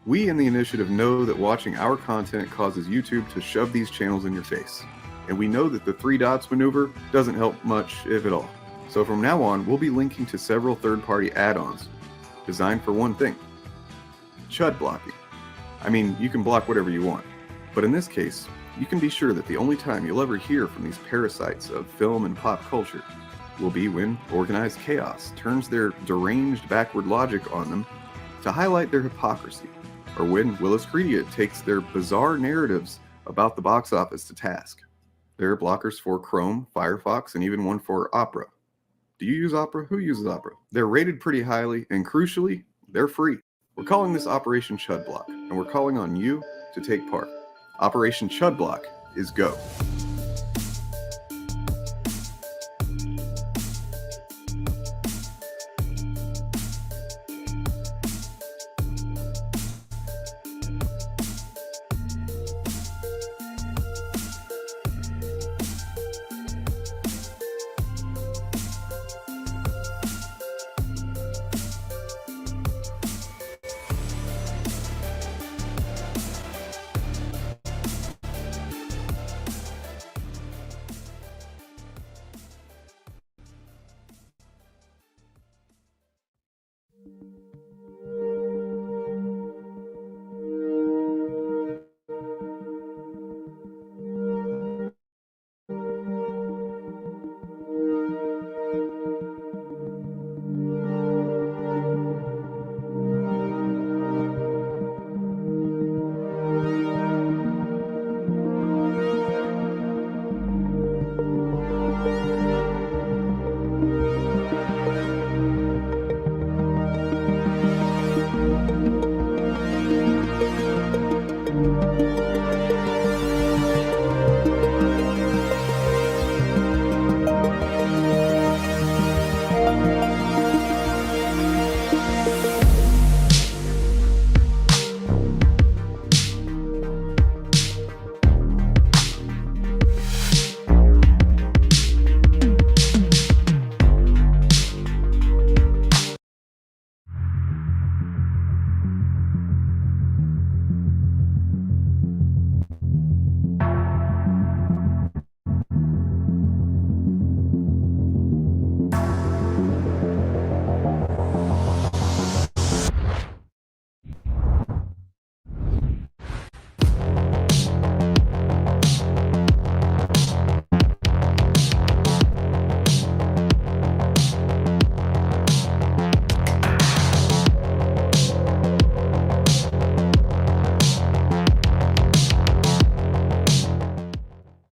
We in the initiative know that watching our content causes YouTube to shove these channels in your face. And we know that the three dots maneuver doesn't help much, if at all. So from now on, we'll be linking to several third-party add-ons designed for one thing: chud blocking. I mean, you can block whatever you want, but in this case, you can be sure that the only time you'll ever hear from these parasites of film and pop culture will be when organized chaos turns their deranged backward logic on them to highlight their hypocrisy, or when Willis Credia takes their bizarre narratives about the box office to task. There are blockers for Chrome, Firefox, and even one for Opera. Do you use Opera? Who uses Opera? They're rated pretty highly, and crucially, they're free. We're calling this Operation Chud Block, and we're calling on you to take part. Operation Chud Block is go.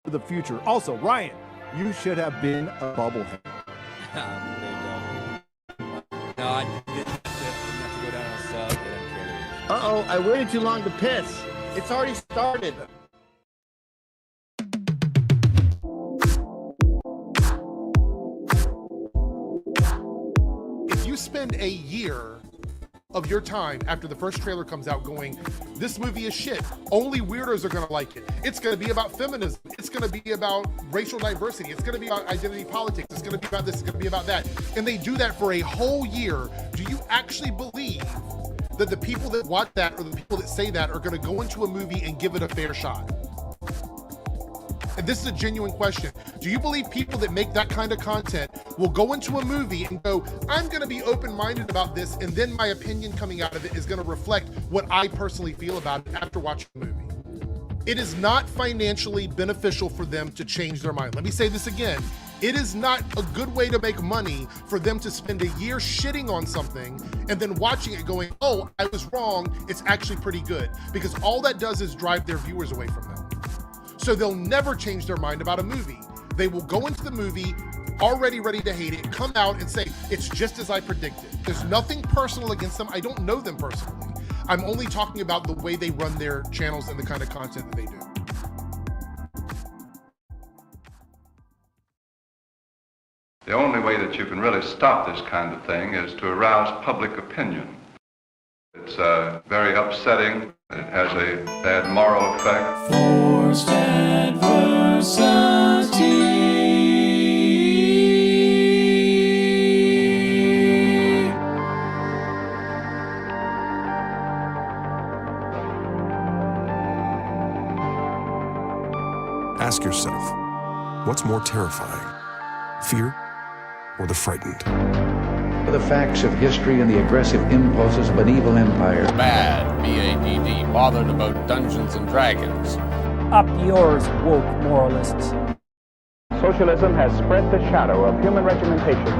The future. Also, Ryan, you should have been a bubblehead. No, I didn't have to go down on a sub. They don't care. Uh-oh, I waited too long to piss. It's already started. If you spend a year of your time after the first trailer comes out going, this movie is shit, only weirdos are gonna like it, it's gonna be about feminism, it's gonna be about racial diversity, it's gonna be about identity politics, it's gonna be about this, it's gonna be about that, and they do that for a whole year, do you actually believe that the people that watch that or the people that say that are gonna go into a movie and give it a fair shot? And this is a genuine question. Do you believe people that make that kind of content will go into a movie and go, I'm going to be open-minded about this, and then my opinion coming out of it is going to reflect what I personally feel about it after watching the movie? It is not financially beneficial for them to change their mind. Let me say this again. It is not a good way to make money for them to spend a year shitting on something and then watching it going, oh, I was wrong, it's actually pretty good. Because all that does is drive their viewers away from them. So they'll never change their mind about a movie. They will go into the movie already ready to hate it, come out and say, it's just as I predicted. There's nothing personal against them. I don't know them personally. I'm only talking about the way they run their channels and the kind of content that they do. The only way that you can really stop this kind of thing is to arouse public opinion. It's very upsetting. It has a bad moral effect. Forced adversity. Ask yourself, what's more terrifying, fear or the frightened? The facts of history and the aggressive impulses of an evil empire. Bad, B-A-D-D, bothered about Dungeons and Dragons. Up yours, woke moralists. Socialism has spread the shadow of human regimentation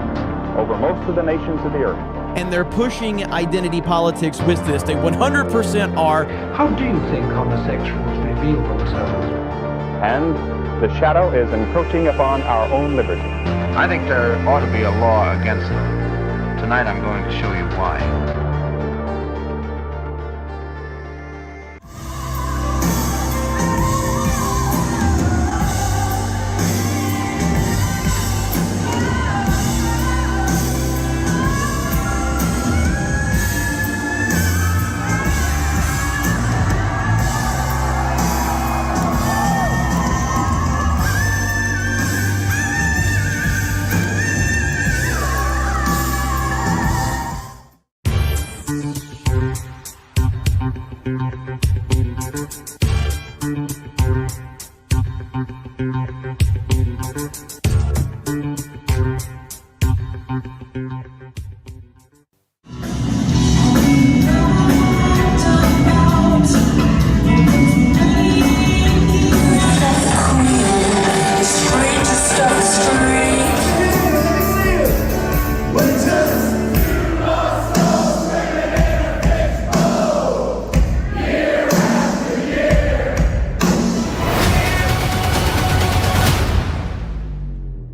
over most of the nations of the earth. And they're pushing identity politics with this. They 100% are. How do you think homosexuals reveal themselves? And the shadow is encroaching upon our own liberty. I think there ought to be a law against them. Tonight I'm going to show you why.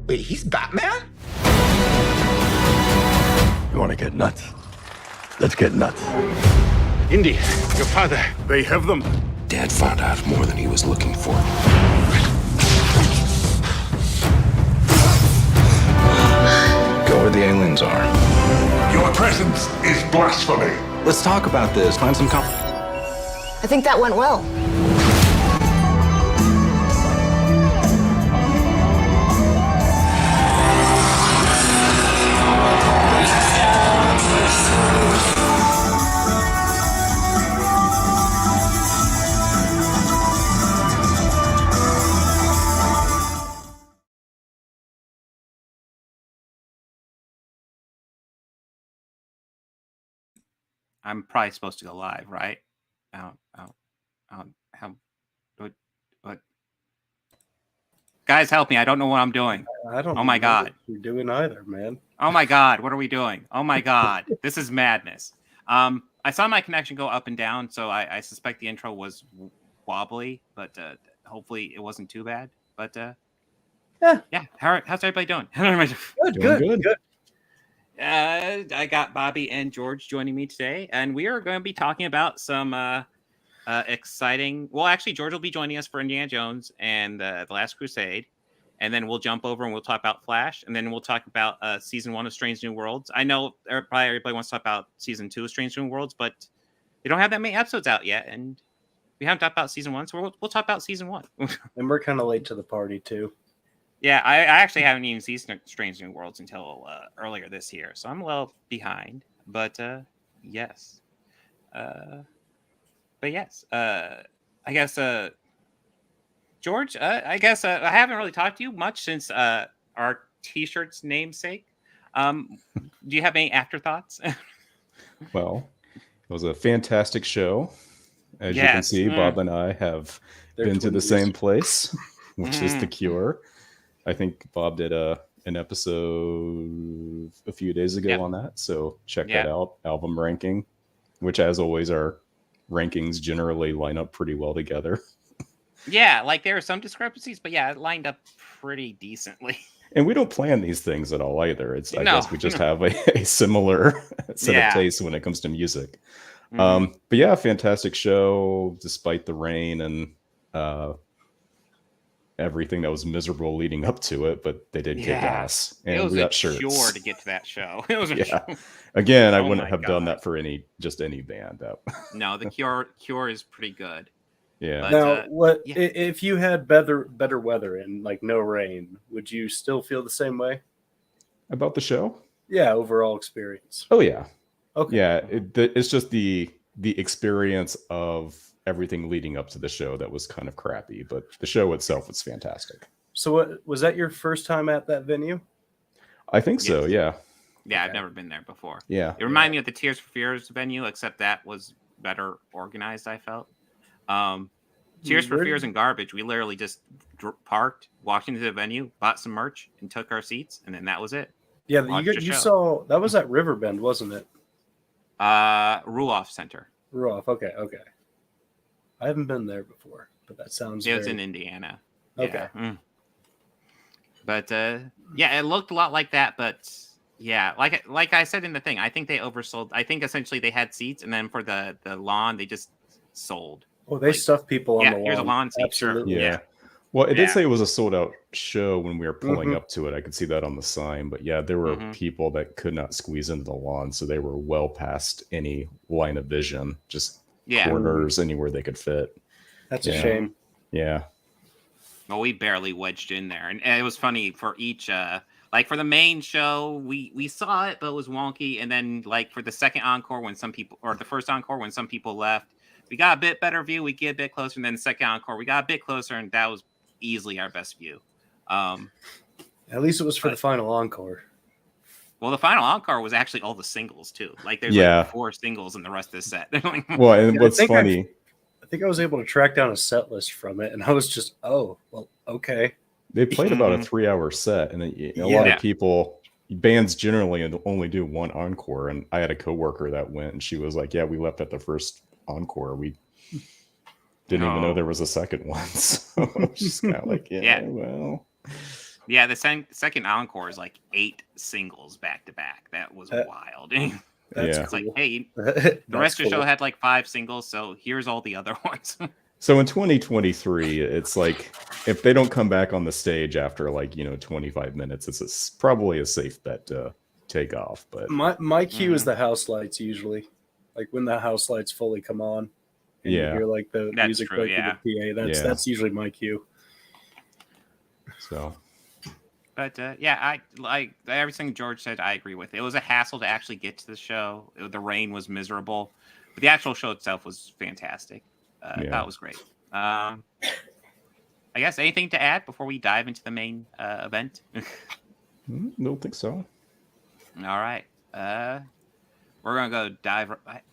Wait, he's Batman? You want to get nuts? Let's get nuts. Indy, your father. They have them. Dad found out more than he was looking for. Go where the aliens are. Your presence is blasphemy. Let's talk about this. Find some I think that went well. I'm probably supposed to go live, right? What? Guys, help me! I don't know what I'm doing. I don't. Oh my God! What you're doing either, man. Oh my God! What are we doing? Oh my God! This is madness. I saw my connection go up and down, so I suspect the intro was wobbly, but hopefully it wasn't too bad. But yeah. How's everybody doing? Good. I got Bobby and George joining me today, and we are going to be talking about some exciting. Well, actually, George will be joining us for Indiana Jones and the Last Crusade, and then we'll jump over and we'll talk about Flash, and then we'll talk about season 1 of Strange New Worlds. I know probably everybody wants to talk about season 2 of Strange New Worlds, but they don't have that many episodes out yet, and we haven't talked about season 1, so we'll talk about season 1. And we're kind of late to the party too. Yeah, I actually haven't even seen Strange New Worlds until earlier this year, so I'm a little behind. But yes, I guess George, I guess I haven't really talked to you much since our T-shirt's namesake. Do you have any afterthoughts? Well, it was a fantastic show. As you can see, Bob and I have been to the same place, which is The Cure. I think Bob did an episode a few days ago on that, so check that out. Album ranking, which, as always, our rankings generally line up pretty well together. Yeah, like there are some discrepancies, but yeah, it lined up pretty decently. And we don't plan these things at all either. I guess we just have a similar set of tastes when it comes to music. But yeah, fantastic show, despite the rain and everything that was miserable leading up to it, but they did kick ass. And it was we got a shirts. Chore to get to that show. It was a Again, I wouldn't have done that for any band. No, the Cure is pretty good. Yeah. But, now, if you had better weather and like no rain, would you still feel the same way about the show? Yeah, overall experience. Oh yeah. Okay. Yeah, it's just the experience of everything leading up to the show that was kind of crappy, but the show itself was fantastic. So what was that your first time at that venue? I think so, yeah. Yeah, I've never been there before. Yeah. It reminded me of the Tears for Fears venue, except that was better organized, I felt. Tears for Fears and Garbage, we literally just parked, walked into the venue, bought some merch, and took our seats, and then that was it. Yeah, you saw, that was at Riverbend, wasn't it? Ruoff Center. Ruoff, okay. I haven't been there before, but that sounds It was in Indiana. Okay. Yeah. But yeah, it looked a lot like that, but yeah, like I said in the thing, I think they oversold. I think essentially they had seats, and then for the lawn, they just sold. Oh, they stuffed people on the lawn. Here's a lawn seat. Absolutely. Sure. Yeah. Well, it did say it was a sold out show when we were pulling up to it. I could see that on the sign, but yeah, there were people that could not squeeze into the lawn, so they were well past any line of vision, just corners anywhere they could fit. That's a shame. Yeah. Well, we barely wedged in there, and it was funny for each. Like for the main show, we saw it, but it was wonky. And then like for the second encore, when some people, or the first encore, when some people left, we got a bit better view. We get a bit closer, and then the second encore, we got a bit closer, and that was easily our best view. At least it was for the final encore. Well, the final encore was actually all the singles too. Like there's like 4 singles in the rest of the set. Well, and what's funny, I think I was able to track down a set list from it, and I was just, oh, well, okay. They played about a 3-hour set, and a lot of people, bands generally only do one encore. And I had a coworker that went, and she was like, "Yeah, we left at the first encore. We didn't even know there was a second one." So I was just kind of like, well. Yeah, the second encore is like 8 singles back to back. That was wild. It's like, hey, the rest of the show had like 5 singles, so here's all the other ones. So in 2023, it's like if they don't come back on the stage after 25 minutes, it's probably a safe bet to take off. But my cue is the house lights usually, like when the house lights fully come on. And you hear like the music true, like the PA. That's usually my cue. So. But I like everything George said. I agree with. It was a hassle to actually get to the show. The rain was miserable, but the actual show itself was fantastic. I thought it was great. I guess anything to add before we dive into the main event? Don't think so. All right. We're gonna go dive.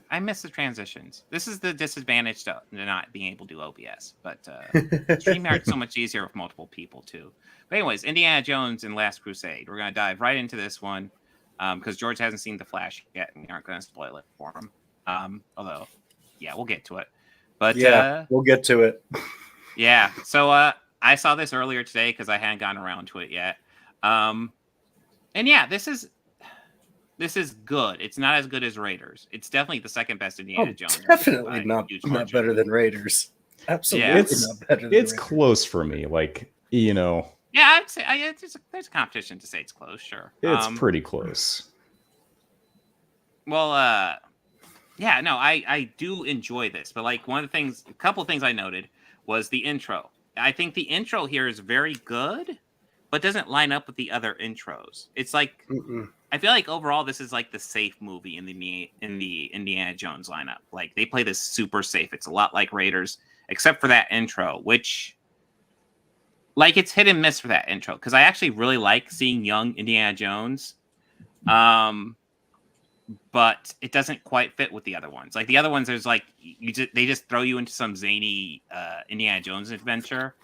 I miss the transitions. This is the disadvantage to not being able to do OBS, but StreamYard's so much easier with multiple people too. But anyways, Indiana Jones and Last Crusade. We're gonna dive right into this one because George hasn't seen The Flash yet, and we aren't gonna spoil it for him. Although, we'll get to it. But we'll get to it. Yeah. So I saw this earlier today because I hadn't gotten around to it yet. And yeah, this is good. It's not as good as Raiders. It's definitely the second best Indiana Jones. Definitely not better than Raiders. Absolutely not better than Raiders. It's close for me. Like, Yeah, I'd say there's a competition to say it's close. Sure. It's pretty close. Well, I do enjoy this, but like a couple things I noted was the intro. I think the intro here is very good, but doesn't line up with the other intros. It's like I feel like overall this is like the safe movie in the Indiana Jones lineup. Like they play this super safe. It's a lot like Raiders, except for that intro, which like it's hit and miss for that intro because I actually really like seeing young Indiana Jones. But it doesn't quite fit with the other ones. Like the other ones, there's like they just throw you into some zany Indiana Jones adventure,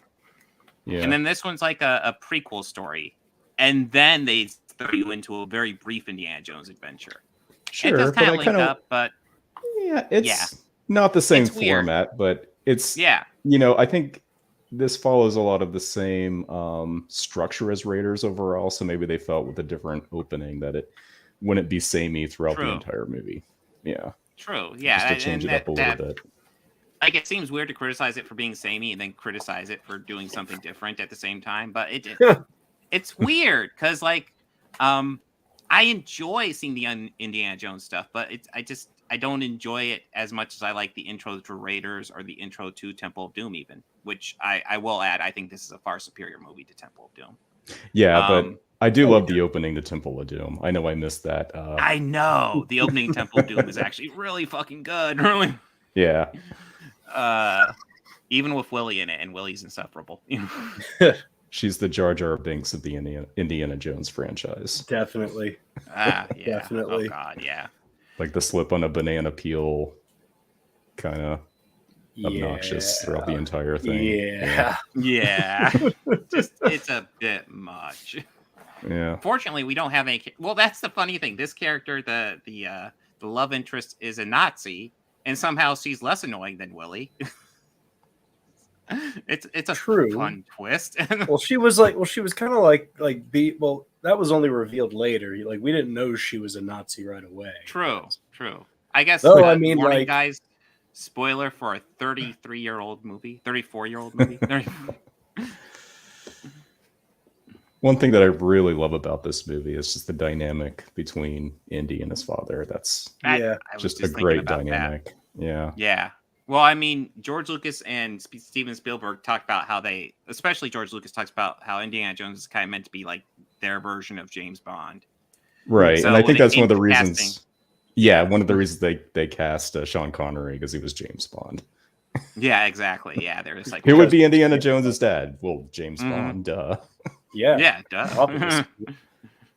and then this one's like a prequel story, and then they throw you into a very brief Indiana Jones adventure. Sure, it does kind of link up, but it's not the same format, but it's I think this follows a lot of the same structure as Raiders overall. So maybe they felt with a different opening that it wouldn't be samey throughout the entire movie. Yeah. True. Yeah. Just to change it up a little bit. Like it seems weird to criticize it for being samey and then criticize it for doing something different at the same time. But it's weird because like I enjoy seeing the Indiana Jones stuff, but I don't enjoy it as much as I like the intro to Raiders or the intro to Temple of Doom even, which I will add, I think this is a far superior movie to Temple of Doom. Yeah, but I do love the opening to Temple of Doom. I know I missed that. I know. The opening Temple of Doom is actually really fucking good. Really. Yeah. Even with Willie in it, and Willie's insufferable. She's the Jar Jar Binks of the Indiana Jones franchise. Definitely. Yeah. Definitely. Oh God, yeah. Like the slip on a banana peel, kind of obnoxious throughout the entire thing. Yeah. Just it's a bit much. Yeah. Fortunately, we don't have any. Well, that's the funny thing. This character, the love interest, is a Nazi, and somehow she's less annoying than Willie. It's a fun twist. she was kind of like that was only revealed later. Like we didn't know she was a Nazi right away. True. I guess. Warning, guys, spoiler for a 34-year-old movie. One thing that I really love about this movie is just the dynamic between Indy and his father. That's just a great dynamic. That. Yeah. Well, I mean, George Lucas and Steven Spielberg talked about how especially George Lucas talks about how Indiana Jones is kind of meant to be like their version of James Bond. Right. So and I think that's one of the reasons. casting, one of the reasons they cast Sean Connery, because he was James Bond. Yeah, exactly. Yeah, they're just like, who would be Indiana Jones's dad? Well, James Bond. Duh. Yeah, duh.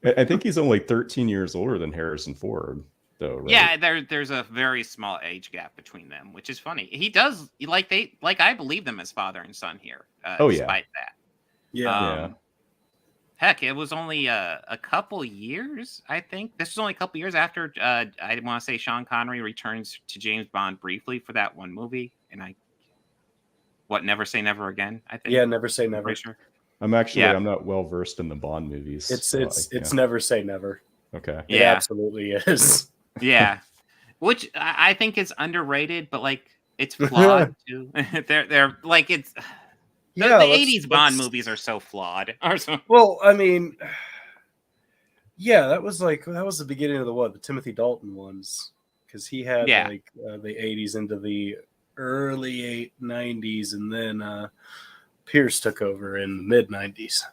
I think he's only 13 years older than Harrison Ford, though. Right? Yeah, there's a very small age gap between them, which is funny. He does I believe them as father and son here. Despite that. Yeah. Heck, it was only a couple years. I think this was only a couple years after I want to say Sean Connery returns to James Bond briefly for that one movie, and Never Say Never Again. I think. Yeah, Never Say Never. Sure. I'm not well versed in the Bond movies. It's Never Say Never. Okay. It absolutely is. Yeah, which I think is underrated, but like it's flawed too. they're like it's. The 80s Bond movies are so flawed. Well, I mean, that was the beginning of the Timothy Dalton ones, because he had the 80s into the early 90s, and then Pierce took over in the mid 90s.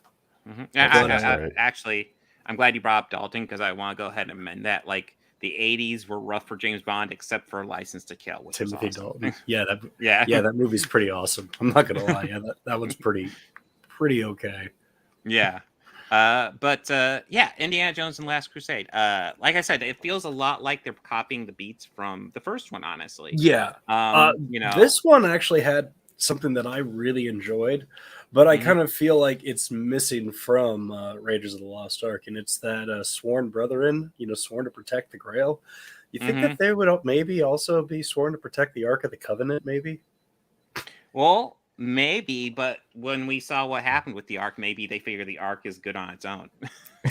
Mm-hmm. Actually, I'm glad you brought up Dalton, because I want to go ahead and amend that. Like the 80s were rough for James Bond, except for License to Kill, which Timothy was awesome. Dalton. That movie's pretty awesome. I'm not gonna lie. Yeah, that one's pretty okay. Yeah. Indiana Jones and Last Crusade. Like I said, it feels a lot like they're copying the beats from the first one, honestly. Yeah. This one actually had something that I really enjoyed, but I kind of feel like it's missing from Raiders of the Lost Ark, and it's that sworn brethren, sworn to protect the Grail. You think that they would maybe also be sworn to protect the Ark of the Covenant, maybe? Well, maybe, but when we saw what happened with the Ark, maybe they figure the Ark is good on its own.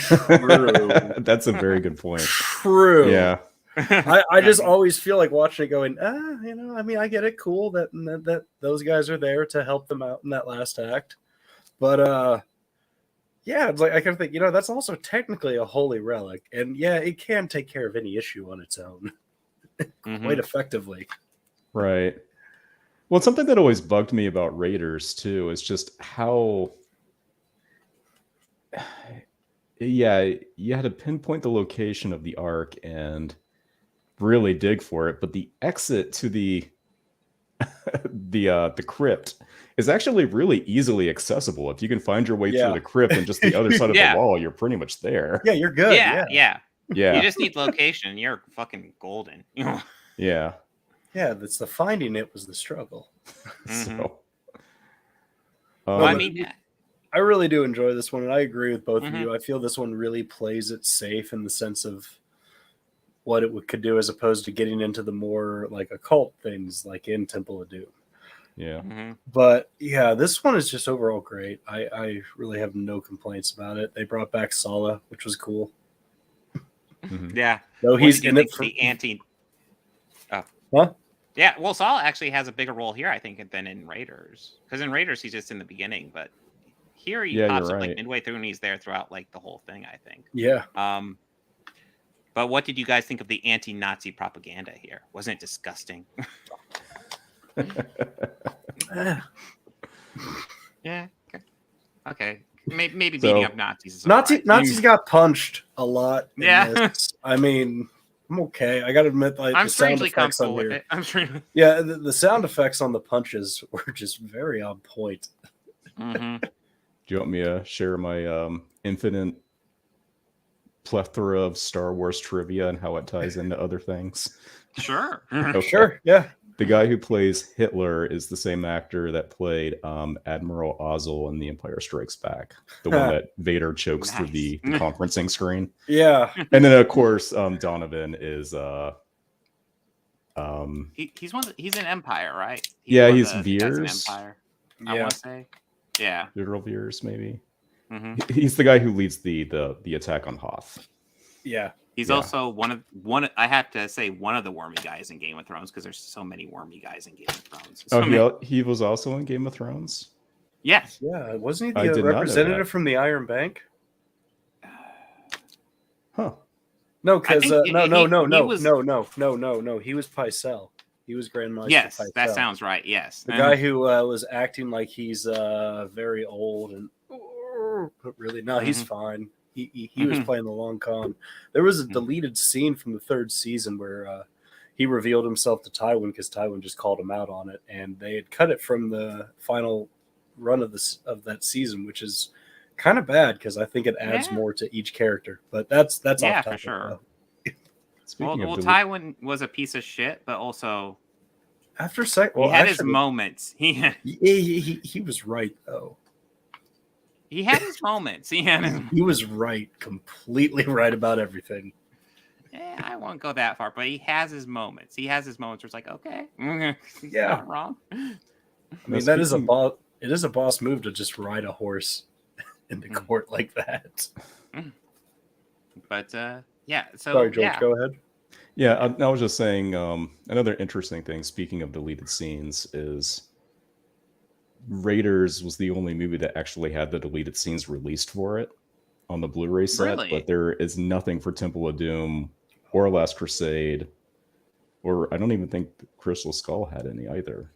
True. That's a very good point. True. Yeah. I just always feel like watching it going, I mean, I get it, cool that those guys are there to help them out in that last act. But it's like I kind of think, that's also technically a holy relic. And it can take care of any issue on its own quite effectively. Right. Well, something that always bugged me about Raiders too is just how you had to pinpoint the location of the Ark and really dig for it, but the exit to the crypt is actually really easily accessible. If you can find your way through the crypt and just the other side of the wall, you're pretty much there. Yeah, you're good. Yeah. You just need location. You're fucking golden. Yeah. Yeah, that's the finding it was the struggle. So, I mean, I really do enjoy this one, and I agree with both of you. I feel this one really plays it safe in the sense of what it could do, as opposed to getting into the more like occult things like in Temple of Doom. Yeah. But this one is just overall great. I really have no complaints about it. They brought back Sala, which was cool. Yeah. Though he's in it for the anti. Huh? Yeah, well, Saul actually has a bigger role here, I think, than in Raiders. Because in Raiders, he's just in the beginning, but here he pops up like midway through, and he's there throughout like the whole thing, I think. Yeah. But what did you guys think of the anti-Nazi propaganda here? Wasn't it disgusting? Yeah. Okay. Maybe beating up Nazis. Nazis got punched a lot. Yeah. I mean, I'm okay. I gotta admit, like, I'm the sound strangely effects on comfortable with here. it. I'm sure. Yeah, the sound effects on the punches were just very on point. Mm-hmm. Do you want me to share my infinite plethora of Star Wars trivia and how it ties into other things? Sure. Okay. Sure, yeah. The guy who plays Hitler is the same actor that played Admiral Ozzel in The Empire Strikes Back, the one that Vader chokes through the conferencing screen. Yeah. And then of course Donovan is he's an Empire, right? He's He Veers. has an Empire. I want to say. Yeah. Literal Veers, maybe. Mm-hmm. He's the guy who leads the attack on Hoth. Yeah. He's also one of I have to say one of the wormy guys in Game of Thrones because there's so many wormy guys in Game of Thrones. He was also in Game of Thrones? Yes. Yeah, wasn't he the representative from the Iron Bank? Huh. No, because no. He was Pycelle. He was Grand Maester. Yes, Pycelle. that sounds right. Yes, the guy who was acting like he's very old and but really no, he's fine. He was playing the long con. There was a deleted scene from the 3rd season where he revealed himself to Tywin because Tywin just called him out on it, and they had cut it from the final run of that season, which is kind of bad because I think it adds more to each character. But that's off topic, for sure. Speaking well, Tywin was a piece of shit, but also after he had his moments. He was right though. He had his moments. He was right, completely right about everything. Yeah, I won't go that far, but he has his moments. He has his moments where it's like, okay, yeah, not wrong. I mean, that is a boss. It is a boss move to just ride a horse in the court like that. But yeah. So sorry, George. Go ahead. Yeah, I was just saying. Another interesting thing. Speaking of deleted scenes, is Raiders was the only movie that actually had the deleted scenes released for it on the Blu-ray set, Really? But there is nothing for Temple of Doom or Last Crusade, or I don't even think Crystal Skull had any either.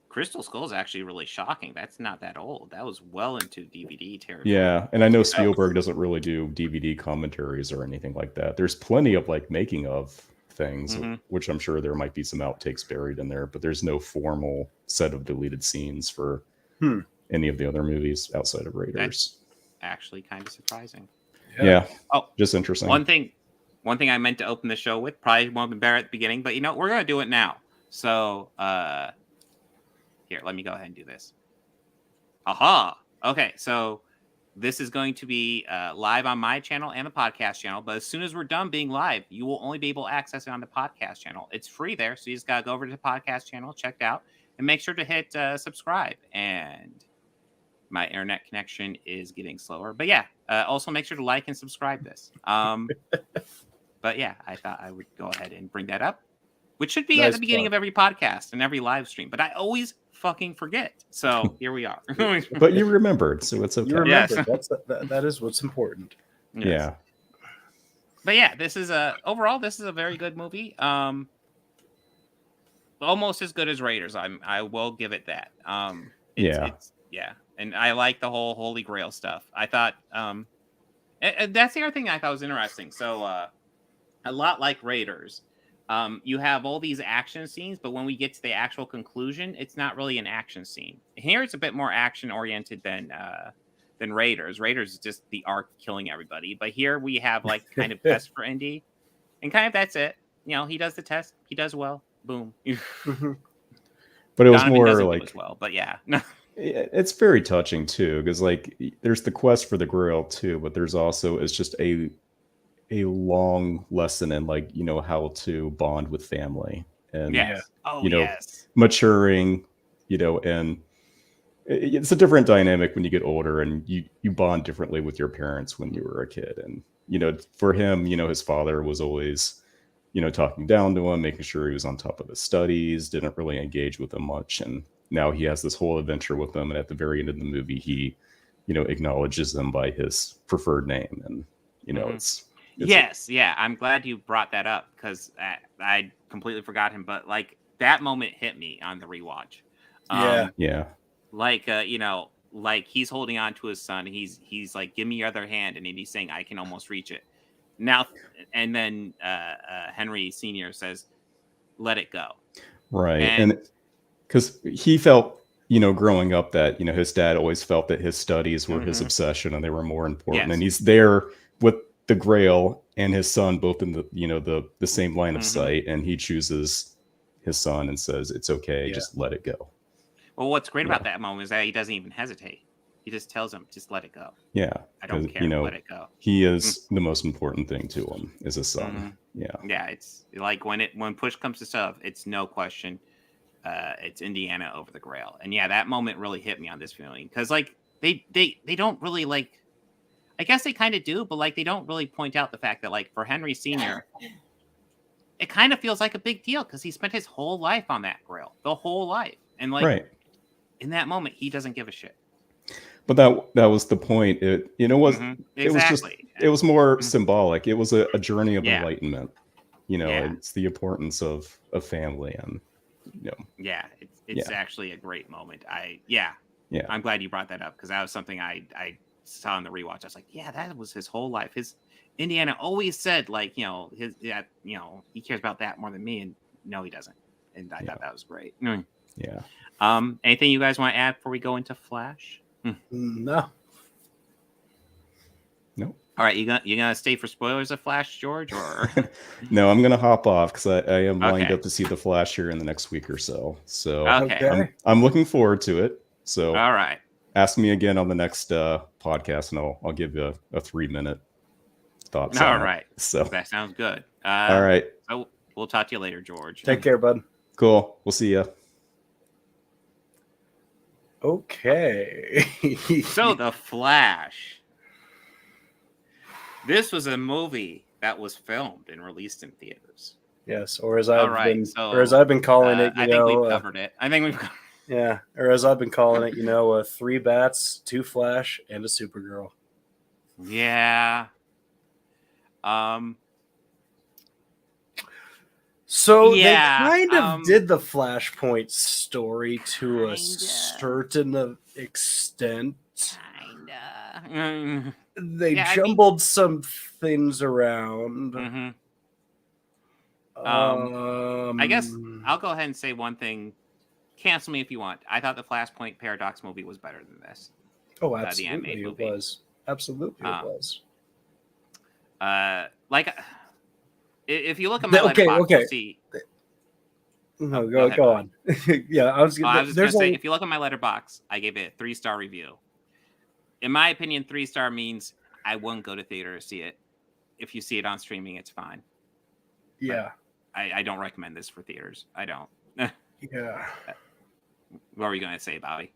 Crystal Skull is actually really shocking. That's not that old. That was well into DVD territory. Yeah, and I know Spielberg doesn't really do DVD commentaries or anything like that. There's plenty of like making of things, which I'm sure there might be some outtakes buried in there, but there's no formal set of deleted scenes for any of the other movies outside of Raiders. That's actually kind of surprising. Yeah. Oh, just interesting. One thing I meant to open the show with probably won't be better at the beginning, but we're gonna do it now. So here, let me go ahead and do this. Aha. Okay, so this is going to be live on my channel and the podcast channel. But as soon as we're done being live, you will only be able to access it on the podcast channel. It's free there, so you just gotta go over to the podcast channel, check it out, and make sure to hit subscribe. And my internet connection is getting slower, but yeah. Also, make sure to like and subscribe this. But yeah, I thought I would go ahead and bring that up, which should be at the beginning of every podcast and every live stream. But I always fucking forget. So here we are. But you remembered, so it's okay. You remembered. That is what's important. Yes. Yeah. But yeah, overall this is a very good movie. Almost as good as Raiders. I will give it that. It's and I like the whole Holy Grail stuff. I thought and that's the other thing I thought was interesting. So a lot like Raiders. You have all these action scenes, but when we get to the actual conclusion, it's not really an action scene. Here, it's a bit more action oriented than Raiders. Raiders is just the arc killing everybody, but here we have like kind of test for Indy, and kind of that's it. He does the test, he does well, boom. But it was Donovan more like as well, but yeah. It's very touching too, because like there's the quest for the Grail too, but there's also it's just a long lesson in like how to bond with family and maturing, and it's a different dynamic when you get older and you bond differently with your parents when you were a kid. And for him, his father was always talking down to him, making sure he was on top of his studies, didn't really engage with him much, and now he has this whole adventure with them, and at the very end of the movie he acknowledges them by his preferred name, and it's yes, yeah. I'm glad you brought that up because I completely forgot him. But like that moment hit me on the rewatch. Yeah. Like like he's holding on to his son. He's like, "Give me your other hand," and he's saying, "I can almost reach it." now, and then Henry Sr. says, "Let it go." Right, and because he felt, growing up that his dad always felt that his studies were his obsession and they were more important, and he's there with the Grail and his son both in the same line of sight, and he chooses his son and says, "It's okay, just let it go." Well, what's great about that moment is that he doesn't even hesitate. He just tells him, "Just let it go." Yeah, I don't care. Let it go. He is the most important thing to him is his son. Yeah. It's like when push comes to shove, it's no question. It's Indiana over the Grail, and that moment really hit me on this feeling because like they don't really like. I guess they kind of do, but like they don't really point out the fact that like for Henry Sr., it kind of feels like a big deal because he spent his whole life on that Grail, the whole life, and like in that moment he doesn't give a shit. But that was the point. It it was more symbolic. It was a journey of enlightenment. It's the importance of family and it's actually a great moment. I'm glad you brought that up because that was something I saw in the rewatch. I was like, that was his whole life. His Indiana always said like he cares about that more than me, and no, he doesn't. And I thought that was great. Yeah. Anything you guys want to add before we go into Flash? No. Nope. All right, you gonna stay for spoilers of Flash, George, or no? I'm gonna hop off because I am lined up to see the Flash here in the next week or so. So I'm looking forward to it. So all right, ask me again on the next podcast, and I'll give you a 3-minute thoughts. All right, so that sounds good. All right, so we'll talk to you later, George. Take care, bud. Cool. We'll see you. Okay. So the Flash. This was a movie that was filmed and released in theaters. Yes, or as I've been calling it, I think we've covered it. I think we've. Yeah, or as I've been calling it, 3 Bats, 2 Flash, and a Supergirl. Yeah. So they kind of did the Flashpoint story to a certain extent. Kinda. They jumbled some things around. I guess I'll go ahead and say one thing. Cancel me if you want. I thought the Flashpoint Paradox movie was better than this. Oh, absolutely, it was. Absolutely, it was. Like, if you look at my letterbox, you'll see. No, go on. Yeah, I was just going to say, if you look at my letterbox, I gave it a 3-star review. In my opinion, 3-star means I wouldn't go to theater to see it. If you see it on streaming, it's fine. Yeah. But I don't recommend this for theaters. I don't. Yeah. What were you going to say, Bobby?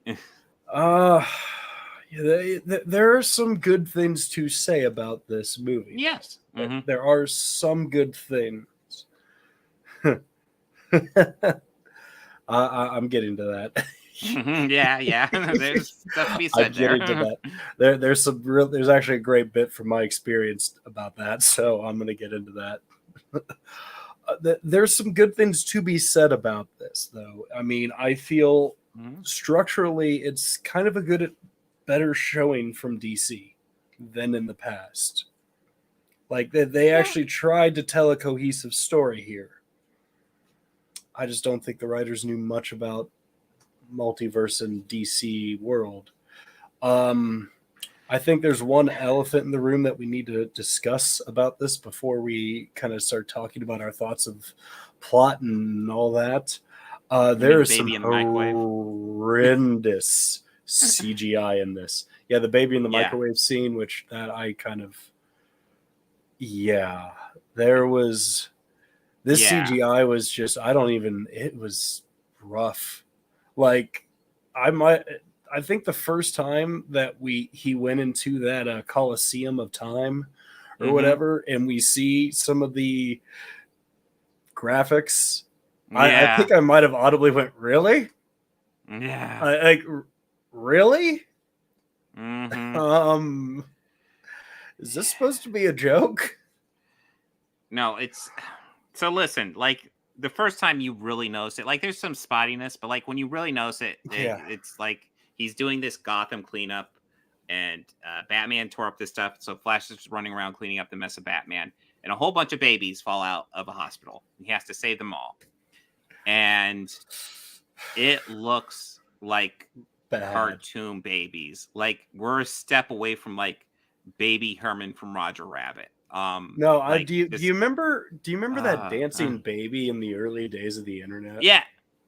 There are some good things to say about this movie. Yes. There are some good things. I'm getting to that. Yeah. There's stuff to be said there. To that. There's actually a great bit from my experience about that, so I'm going to get into that. There's some good things to be said about this, though. I mean, I feel structurally it's kind of a better showing from DC than in the past. Like they actually tried to tell a cohesive story here. I just don't think the writers knew much about multiverse and DC world. I think there's one elephant in the room that we need to discuss about this before we kind of start talking about our thoughts of plot and all that. There is some horrendous CGI in this. Yeah, the baby in the microwave scene, which that I kind of... Yeah, there was... This CGI was just... It was rough. Like, I think the first time that he went into that Coliseum of Time or whatever, and we see some of the graphics, I think I might have audibly went, really? Yeah. Really? Is this supposed to be a joke? No, it's... So listen, like, the first time you really notice it, like, there's some spottiness, but, like, when you really notice it, it's like he's doing this Gotham cleanup, and Batman tore up this stuff. So Flash is running around cleaning up the mess of Batman, and a whole bunch of babies fall out of a hospital. He has to save them all, and it looks like cartoon babies. Like we're a step away from like Baby Herman from Roger Rabbit. No, like do you remember that dancing baby in the early days of the internet? Yeah.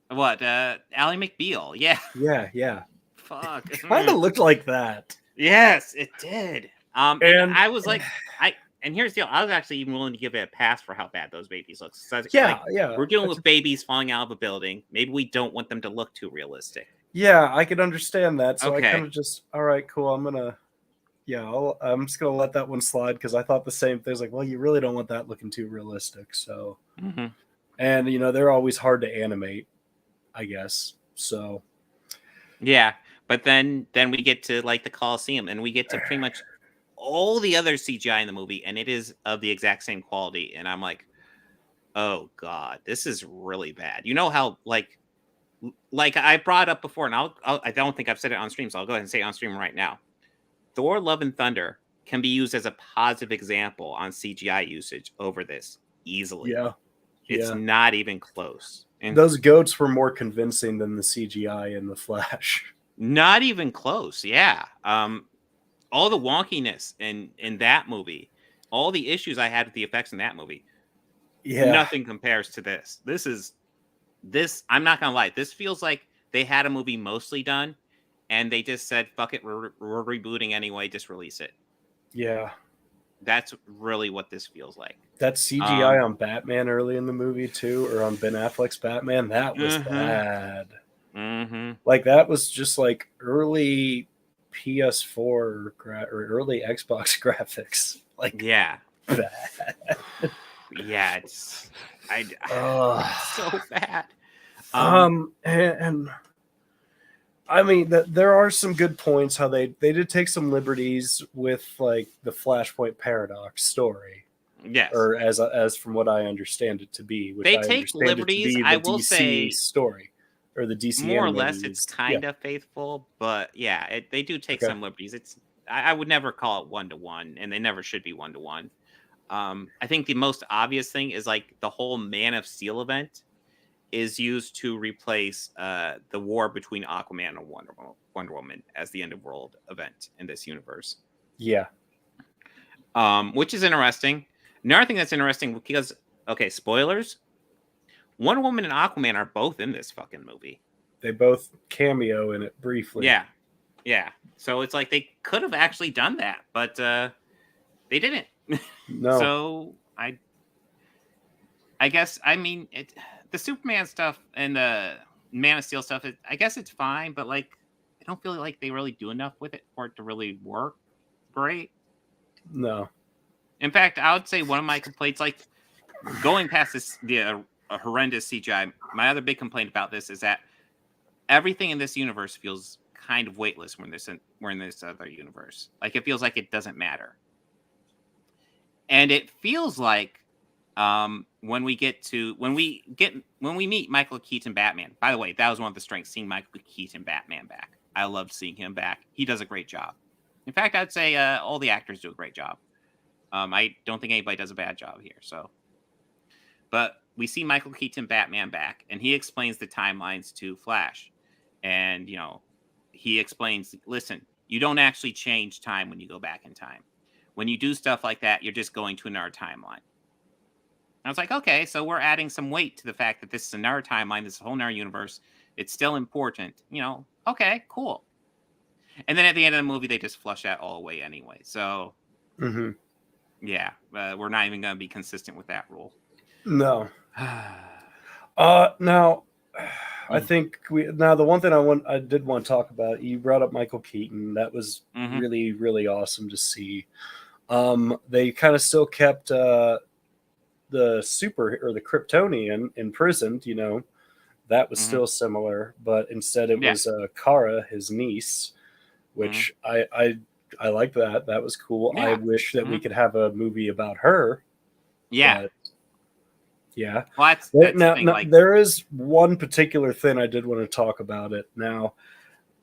What? Ally McBeal. Yeah. Yeah. Fuck. It kind of looked like that. Yes, it did. And I was like, and here's the deal. I was actually even willing to give it a pass for how bad those babies look. So yeah. We're dealing with babies falling out of a building. Maybe we don't want them to look too realistic. Yeah, I could understand that. So Okay. I kind of just, all right, cool. I'm just gonna let that one slide because I thought the same thing. Like, well, you really don't want that looking too realistic. So, and they're always hard to animate, I guess. So, yeah. But then we get to like the Coliseum, and we get to pretty much all the other CGI in the movie, and it is of the exact same quality. And I'm like, oh god, this is really bad. You know how like I brought up before, and I don't think I've said it on stream, so I'll go ahead and say it on stream right now. Thor: Love and Thunder can be used as a positive example on CGI usage over this easily. Yeah. It's not even close. And those goats were more convincing than the CGI in the Flash. Not even close. Yeah. All the wonkiness in that movie, all the issues I had with the effects in that movie. Yeah. Nothing compares to this. This, I'm not going to lie. This feels like they had a movie mostly done and they just said, fuck it, we're rebooting anyway, just release it. Yeah. That's really what this feels like. That CGI on Batman early in the movie too, or on Ben Affleck's Batman, that was bad. Like that was just like early PS4 or early Xbox graphics. Like yeah, bad. Yeah, it's so bad. And I mean there are some good points how they did take some liberties with like the Flashpoint paradox story. Yes, or as from what I understand it to be, which they I take understand liberties. It to be the I will DC say story or the DC more or animated less. movies. It's kind of faithful, but yeah, they do take some liberties. It's I would never call it 1-to-1, and they never should be 1-to-1. I think the most obvious thing is like the whole Man of Steel event is used to replace the war between Aquaman and Wonder Woman as the end of world event in this universe. Yeah. Which is interesting. Another thing that's interesting because, okay, spoilers. Wonder Woman and Aquaman are both in this fucking movie. They both cameo in it briefly. Yeah. Yeah. So it's like they could have actually done that, but they didn't. No. So I guess, I mean, the Superman stuff and the Man of Steel stuff, I guess it's fine, but like, I don't feel like they really do enough with it for it to really work great. No. In fact, I would say one of my complaints, like going past this, the horrendous CGI, my other big complaint about this is that everything in this universe feels kind of weightless when we're in this other universe. Like it feels like it doesn't matter. And it feels like when we meet Michael Keaton Batman. By the way, that was one of the strengths, seeing Michael Keaton Batman back. I loved seeing him back. He does a great job. In fact, I'd say all the actors do a great job. I don't think anybody does a bad job here. So, but we see Michael Keaton Batman back, and he explains the timelines to Flash, and he explains, listen, you don't actually change time when you go back in time. When you do stuff like that, you're just going to another timeline. I was like, okay, so we're adding some weight to the fact that this is another timeline, this is a whole nother universe. It's still important, Okay, cool. And then at the end of the movie, they just flush that all away anyway. So, yeah, we're not even going to be consistent with that rule. No. Now, I think the one thing I did want to talk about, you brought up Michael Keaton. That was really, really awesome to see. They kind of still kept the Kryptonian imprisoned, that was still similar, but instead it was Kara, his niece, which I liked that. That was cool. Yeah. I wish that we could have a movie about her. Yeah. But, yeah. Well, that's now there is one particular thing I did want to talk about it. Now,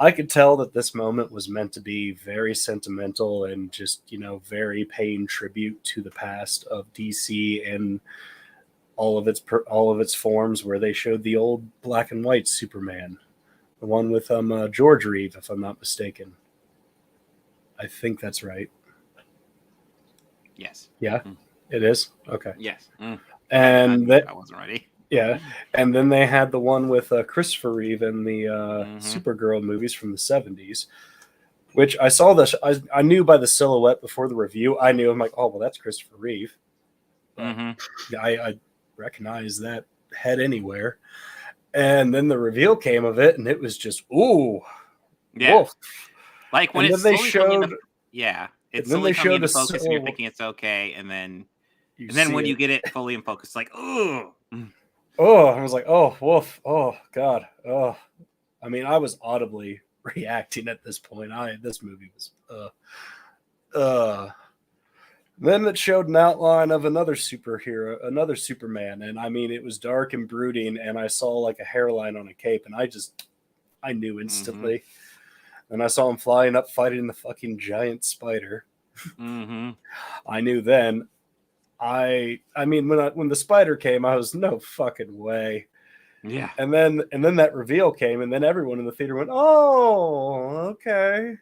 I could tell that this moment was meant to be very sentimental and just, very paying tribute to the past of DC and all of its forms, where they showed the old black and white Superman, the one with George Reeve, if I'm not mistaken. I think that's right. Yes. Yeah, it is. Okay. Yes. And I wasn't ready. Yeah, and then they had the one with Christopher Reeve in the Supergirl movies from the 70s, which I saw this. I knew by the silhouette before the review. I knew, I'm like, oh, well, that's Christopher Reeve. I recognize that head anywhere. And then the reveal came of it, and it was just, ooh. Yeah. Wolf. Like when and it's then slowly they showed, it's slowly coming into focus and you're thinking it's okay, and then when you get it fully in focus, it's like, ooh. Oh, I was like, oh, Wolf. Oh, God. Oh, I mean, I was audibly reacting at this point. This movie was, Then it showed an outline of another superhero, another Superman. And I mean, it was dark and brooding, and I saw like a hairline on a cape, and I knew instantly. And I saw him flying up, fighting the fucking giant spider. I knew then. I mean, when the spider came, I was no fucking way. Yeah. And then that reveal came, and then everyone in the theater went, "Oh, okay."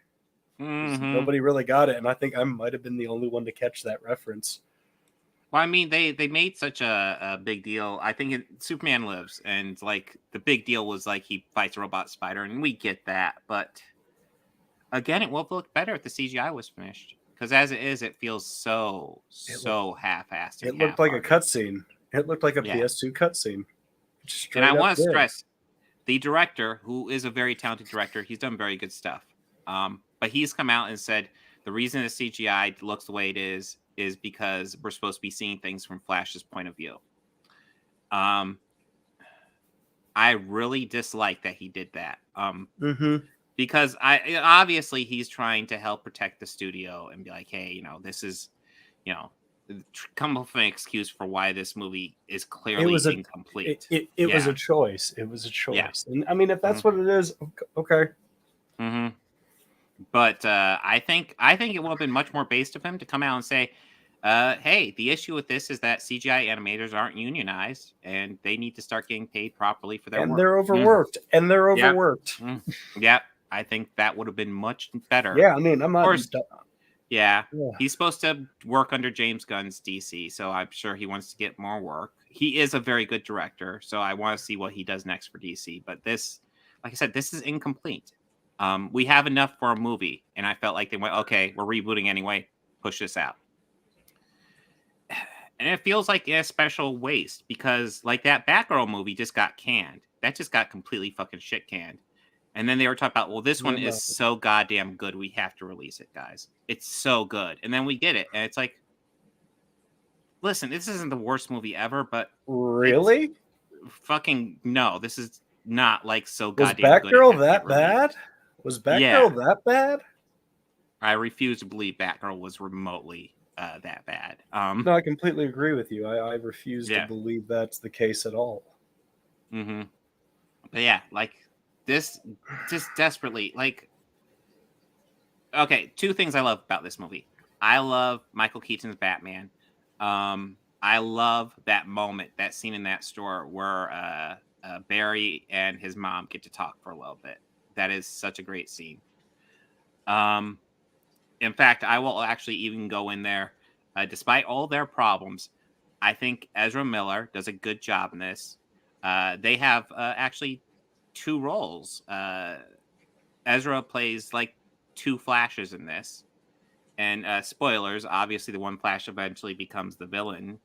Nobody really got it, and I think I might have been the only one to catch that reference. Well, I mean, they made such a big deal. I think Superman Lives, and like the big deal was like he fights a robot spider, and we get that. But again, it will look better if the CGI was finished. Because as it is, it feels so half-assed. It looked like a cutscene. It looked like a PS2 cutscene. And I want to stress, the director, who is a very talented director, he's done very good stuff. But he's come out and said the reason the CGI looks the way it is because we're supposed to be seeing things from Flash's point of view. I really dislike that he did that. Because obviously he's trying to help protect the studio and be like, hey, this is, come up with an excuse for why this movie is clearly incomplete. It was a choice. It was a choice. Yeah. And I mean, if that's what it is, okay. But I think it would have been much more based of him to come out and say, hey, the issue with this is that CGI animators aren't unionized and they need to start getting paid properly for their work. And they're overworked. And they're overworked. Yep. I think that would have been much better. Yeah, I mean, I'm not. Yeah, he's supposed to work under James Gunn's DC, so I'm sure he wants to get more work. He is a very good director, so I want to see what he does next for DC. But this, like I said, this is incomplete. We have enough for a movie, and I felt like they went, okay, we're rebooting anyway, push this out. And it feels like a special waste because, like, that Batgirl movie just got canned. That just got completely fucking shit canned. And then they were talking about, well, this one is so goddamn good, we have to release it, guys. It's so good. And then we get it, and it's like, listen, this isn't the worst movie ever, but really, fucking no, this is not like so goddamn good. Was Batgirl that bad? Was Batgirl that bad? I refuse to believe Batgirl was remotely that bad. No, I completely agree with you. I refuse to believe that's the case at all. But yeah, like. This just desperately, like, okay, two things I love about this movie. I love Michael Keaton's Batman. I love that moment, that scene in that store where Barry and his mom get to talk for a little bit. That is such a great scene. In fact, I will actually even go in there. Despite all their problems, I think Ezra Miller does a good job in this. They have actually two roles. Ezra plays like two Flashes in this, and spoilers, obviously the one Flash eventually becomes the villain,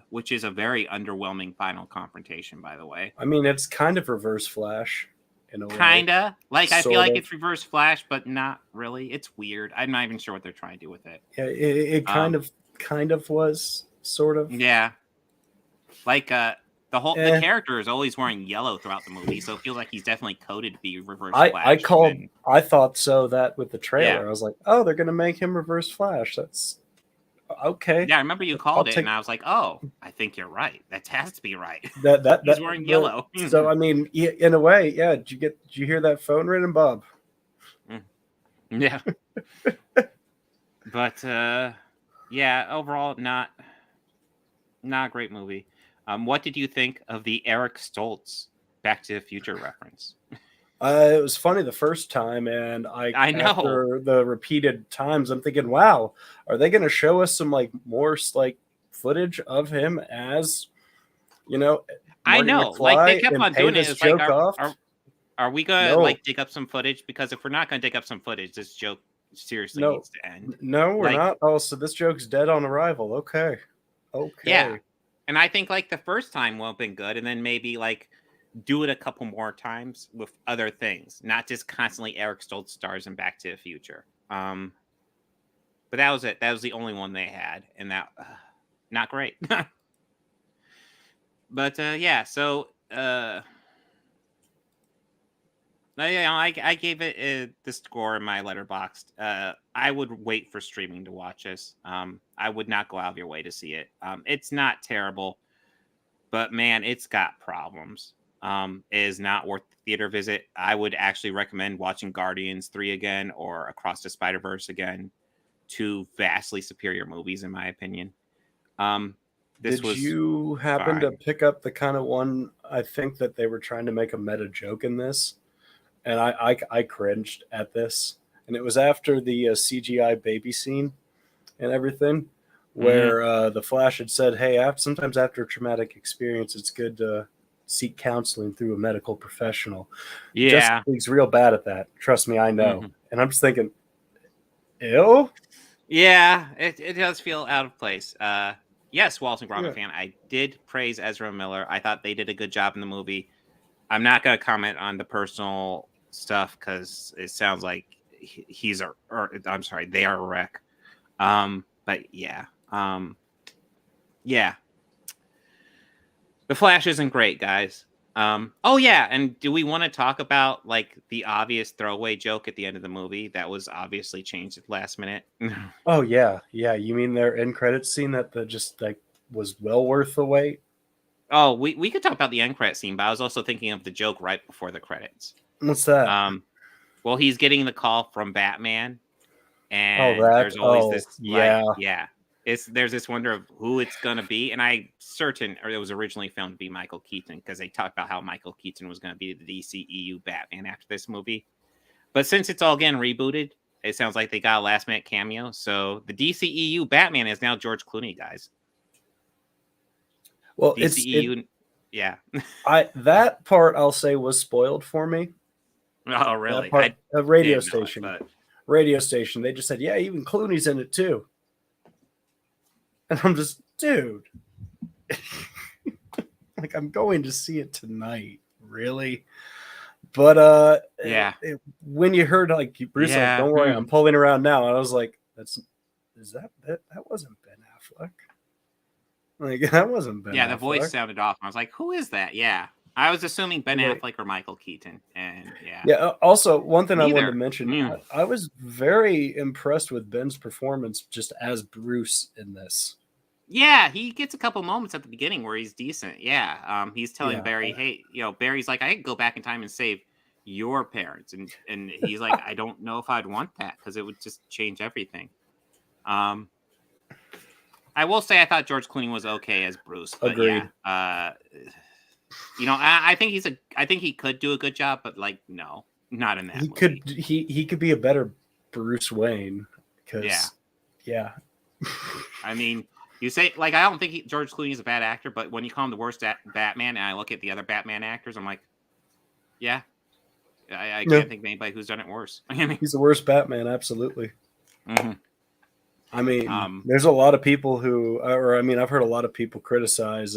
which is a very underwhelming final confrontation, by the way. I mean, it's kind of Reverse Flash in a way. Kinda. Like, I feel like it's Reverse Flash, but not really. It's weird. I'm not even sure what they're trying to do with it. Yeah, it kind of was, sort of. Yeah. Like, the character is always wearing yellow throughout the movie, so it feels like he's definitely coded to be Reverse Flash. I thought so that with the trailer. I was like, oh, they're gonna make him Reverse Flash. That's okay. Yeah, I remember you called it, and I was like, oh, I think you're right. That has to be right. He's wearing yellow. So I mean, in a way, yeah. Did you hear that phone ringing, Bob? Yeah. But yeah, overall not a great movie. What did you think of the Eric Stoltz Back to the Future reference? It was funny the first time, and I know. after the repeated times, I'm thinking, wow, are they going to show us some like more like footage of him as, you know, I Marty know, McFly, like they kept and on pay doing it. this It's like, joke off? are we gonna No. like dig up some footage? Because if we're not gonna dig up some footage, this joke seriously needs to end. No, we're Like, not. Oh, so this joke's dead on arrival. Okay. Yeah, and I think like the first time won't have been good, and then maybe like do it a couple more times with other things, not just constantly Eric Stoltz stars in Back to the Future. But that was it. That was the only one they had, and that not great. But yeah, so I gave it the score in my Letterboxd. I would wait for streaming to watch this. I would not go out of your way to see it. It's not terrible, but man, it's got problems. It is not worth the theater visit. I would actually recommend watching Guardians 3 again or Across the Spider-Verse again. Two vastly superior movies, in my opinion. Did you happen to pick up the kind of one? I think that they were trying to make a meta joke in this, and I cringed at this. And it was after the CGI baby scene and everything, where the Flash had said, "Hey, sometimes after a traumatic experience, it's good to seek counseling through a medical professional." Yeah, Justice League's real bad at that. Trust me, I know. And I'm just thinking, ew. Yeah, it does feel out of place. Yes, Walton Gromit fan. I did praise Ezra Miller. I thought they did a good job in the movie. I'm not going to comment on the personal stuff because it sounds like they are a wreck. But yeah. Yeah. The Flash isn't great, guys. Oh yeah, and do we want to talk about like the obvious throwaway joke at the end of the movie that was obviously changed at the last minute? Oh yeah. You mean their end credits scene that just like was well worth the wait? Oh, we could talk about the end credit scene, but I was also thinking of the joke right before the credits. What's that? Well, he's getting the call from Batman, and there's always this there's this wonder of who it's gonna be, and I'm certain it was originally filmed to be Michael Keaton because they talked about how Michael Keaton was going to be the DCEU Batman after this movie. But since it's all getting rebooted, it sounds like they got a last minute cameo. So the DCEU Batman is now George Clooney, guys. Well, DCEU, yeah. That part I'll say was spoiled for me. Oh, really? A radio station. Radio station. They just said, yeah, even Clooney's in it too. And I'm just, dude, like I'm going to see it tonight, really. But when you heard like Bruce, like, don't worry, I'm pulling around now. I was like, that wasn't Ben Affleck. Like that wasn't Ben. Yeah, Affleck. the voice sounded off. I was like, who is that? Yeah, I was assuming Ben Affleck or Michael Keaton, and yeah. Also, one thing I wanted to mention, I was very impressed with Ben's performance just as Bruce in this. Yeah, he gets a couple moments at the beginning where he's decent. Yeah, he's telling Barry, "Hey, Barry's like, I could go back in time and save your parents," and he's like, "I don't know if I'd want that because it would just change everything." I will say I thought George Clooney was okay as Bruce, but agreed. I think he could do a good job, but like, no, not in that. He could be a better Bruce Wayne. I mean. You say, like, I don't think George Clooney is a bad actor, but when you call him the worst Batman, and I look at the other Batman actors, I'm like, yeah, I can't think of anybody who's done it worse. He's the worst Batman, absolutely. Mm-hmm. I mean, there's a lot of people I've heard a lot of people criticize,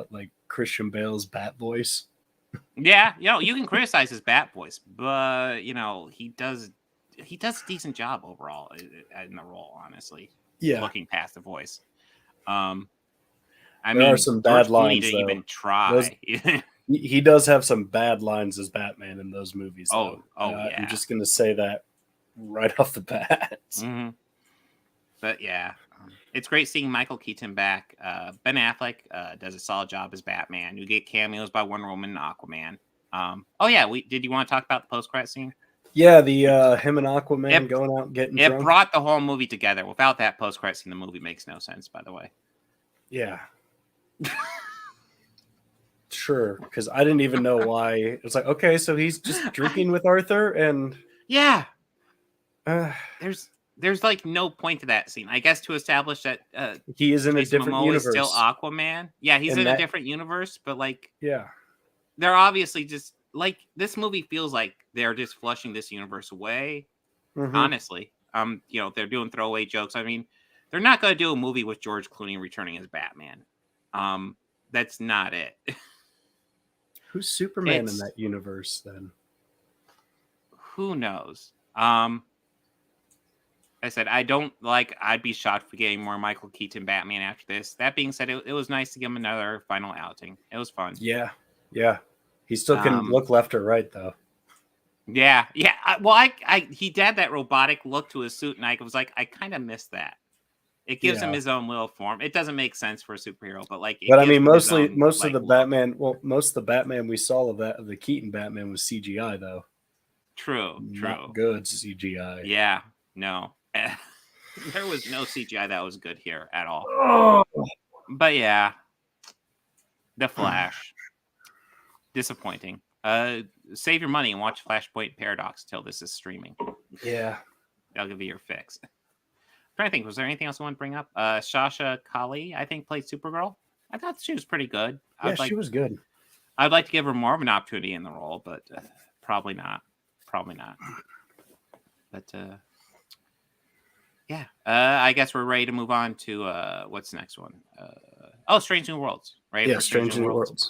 like, Christian Bale's Bat voice. Yeah, you can criticize his Bat voice, but, he does a decent job overall in the role, honestly. Yeah. Looking past the voice. There are some bad lines. Didn't even try. He does have some bad lines as Batman in those movies. Yeah. I'm just gonna say that right off the bat. Mm-hmm. But yeah, it's great seeing Michael Keaton back. Ben Affleck does a solid job as Batman. You get cameos by Wonder Woman and Aquaman. Did you want to talk about the post-credit scene? Yeah, the him and Aquaman going out and getting It drunk. brought the whole movie together. Without that post-credit scene, the movie makes no sense, by the way. Yeah. Sure, because I didn't even know why. It's like, okay, so he's just drinking with Arthur, and yeah, there's like no point to that scene. I guess to establish that he is in Jason a different Momoa universe. is still Aquaman. Yeah, he's And in that- a different universe, but like, yeah, they're obviously just like this movie feels like they're just flushing this universe away. Mhm. Honestly, you know, they're doing throwaway jokes. I mean, they're not going to do a movie with George Clooney returning as Batman. That's not it. Who's Superman It's- in that universe then? Who knows? I said I'd be shocked for getting more Michael Keaton Batman after this. That being said, it was nice to give him another final outing. It was fun. Yeah. He still can look left or right though. Yeah. He had that robotic look to his suit, and I was like, I kind of miss that. It gives him his own little form. It doesn't make sense for a superhero, but like, But I mean, most of the Batman, most of the Batman we saw of the Keaton Batman was CGI though. True. Not good CGI. Yeah, no. There was no CGI that was good here at all. Oh. But yeah, The Flash. Disappointing. Save your money and watch Flashpoint Paradox till this is streaming. Yeah. That'll give you your fix. I'm trying to think, was there anything else I want to bring up? Sasha Kali, I think, played Supergirl. I thought she was pretty good. Yeah, she was good. I'd like to give her more of an opportunity in the role, but probably not. But yeah, I guess we're ready to move on to what's the next one? Strange New Worlds, right? Yeah, Strange New Worlds.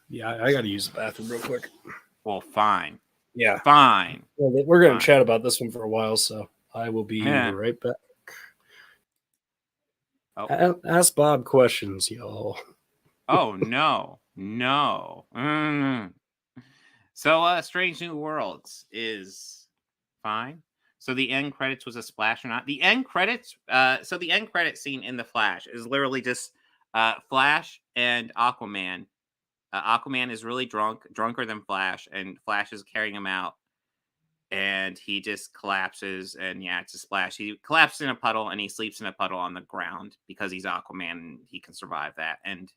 Yeah, I got to use the bathroom real quick. Well, fine. Yeah, fine. Well, we're going to chat about this one for a while, so I will be right back. Ask Bob questions, y'all. Oh no. So, Strange New Worlds is fine. So the end credits was a splash or not? The end credits. So the end credit scene in The Flash is literally just Flash and Aquaman. Aquaman is really drunker than Flash, and Flash is carrying him out, and he just collapses. And yeah, it's a splash. He collapses in a puddle, and he sleeps in a puddle on the ground because he's Aquaman and he can survive that. And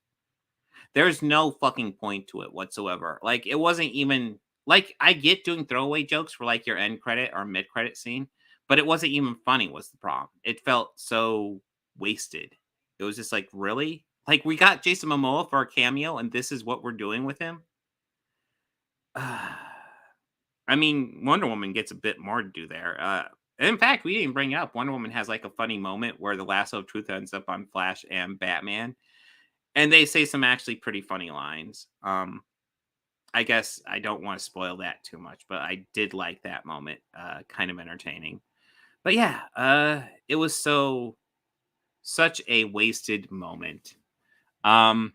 there's no fucking point to it whatsoever. Like, it wasn't even like, I get doing throwaway jokes for like your end credit or mid credit scene, but it wasn't even funny was the problem. It felt so wasted. It was just like, really? Like, we got Jason Momoa for a cameo, and this is what we're doing with him? I mean, Wonder Woman gets a bit more to do there. In fact, we didn't bring it up. Wonder Woman has like a funny moment where the lasso of truth ends up on Flash and Batman. And they say some actually pretty funny lines. I guess I don't want to spoil that too much, but I did like that moment. Kind of entertaining. But yeah, it was such a wasted moment. I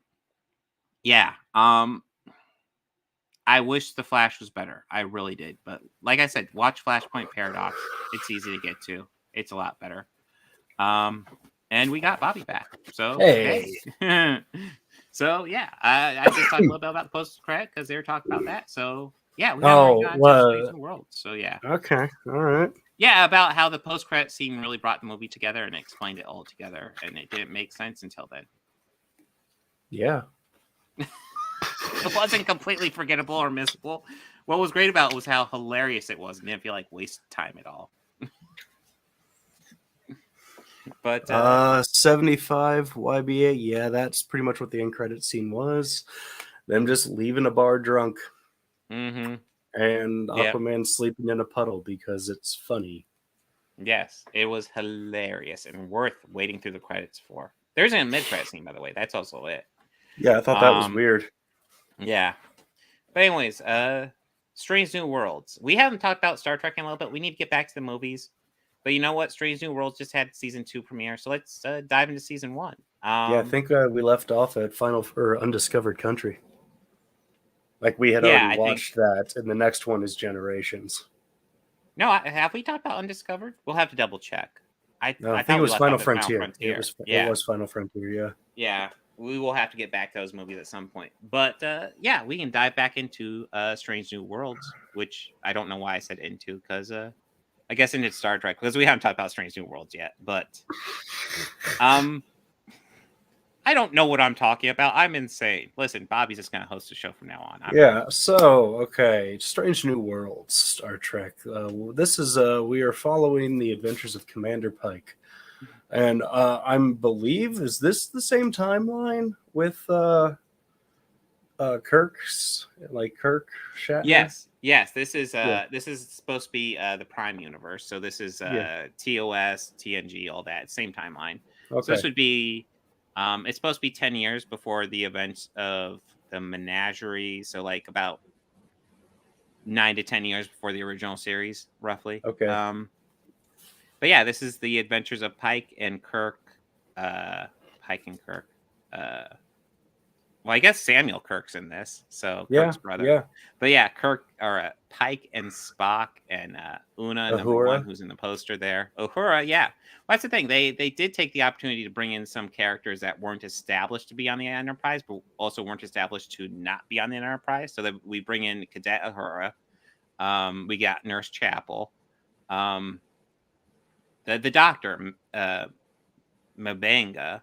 wish The Flash was better. I really did. But like I said, watch Flashpoint Paradox. It's easy to get to. It's a lot better. And we got Bobby back. So hey. So yeah, I just talked a little bit about the post credit because they were talking about that. So yeah, we got Strange New Worlds. So yeah. Okay. All right. Yeah, about how the post credit scene really brought the movie together and explained it all together, and it didn't make sense until then. Yeah. It wasn't completely forgettable or missable. What was great about it was how hilarious it was, and didn't feel like wasted time at all. But 75 YBA, yeah, that's pretty much what the end credit scene was. Them just leaving a bar drunk. Mm-hmm. And Aquaman sleeping in a puddle because it's funny. Yes, it was hilarious and worth waiting through the credits for. There's a mid-credit scene, by the way. That's also it. Yeah, I thought that was weird. Yeah. But anyways, Strange New Worlds. We haven't talked about Star Trek in a little bit. We need to get back to the movies. But you know what? Strange New Worlds just had season 2 premiere, so let's dive into season 1. Yeah, I think we left off at Undiscovered Country. Like we had already watched that, and the next one is Generations. No, have we talked about Undiscovered? We'll have to double check. I think it was Final Frontier. It was Final Frontier, yeah. Yeah. we will have to get back to those movies at some point. But yeah, we can dive back into Strange New Worlds, which I don't know why I said into, because I guess into Star Trek, because we haven't talked about Strange New Worlds yet. But I don't know what I'm talking about. I'm insane. Listen, Bobby's just going to host the show from now on. So, okay. Strange New Worlds, Star Trek. This is, we are following the adventures of Commander Pike. And I believe, is this the same timeline with Kirk's, like Kirk Shatner? Yes. This is supposed to be the Prime universe. So this is TOS, TNG, all that same timeline. Okay. So this would be it's supposed to be 10 years before the events of the Menagerie. So like about 9 to 10 years before the original series, roughly. Okay. But yeah, this is the adventures of Pike and Kirk. Well, I guess Samuel Kirk's in this, so Kirk's brother. Yeah. But yeah, Pike and Spock and Una, number 1, who's in the poster there. Uhura, yeah. Well, that's the thing. They did take the opportunity to bring in some characters that weren't established to be on the Enterprise, but also weren't established to not be on the Enterprise. So that we bring in Cadet Uhura. We got Nurse Chapel. The Doctor, Mbenga.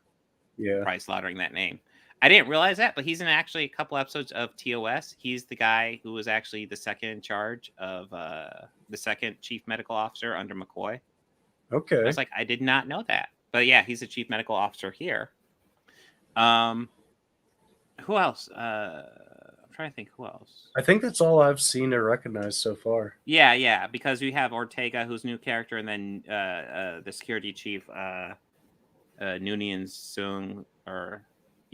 Yeah. Probably slaughtering that name. I didn't realize that, but he's in actually a couple episodes of TOS. He's the guy who was actually the second in charge of the second chief medical officer under McCoy. Okay. I was like, I did not know that. But yeah, he's the chief medical officer here. Who else? I'm trying to think who else. I think that's all I've seen or recognized so far. Yeah, because we have Ortega, who's a new character, and then the security chief, Noonien Sung, or...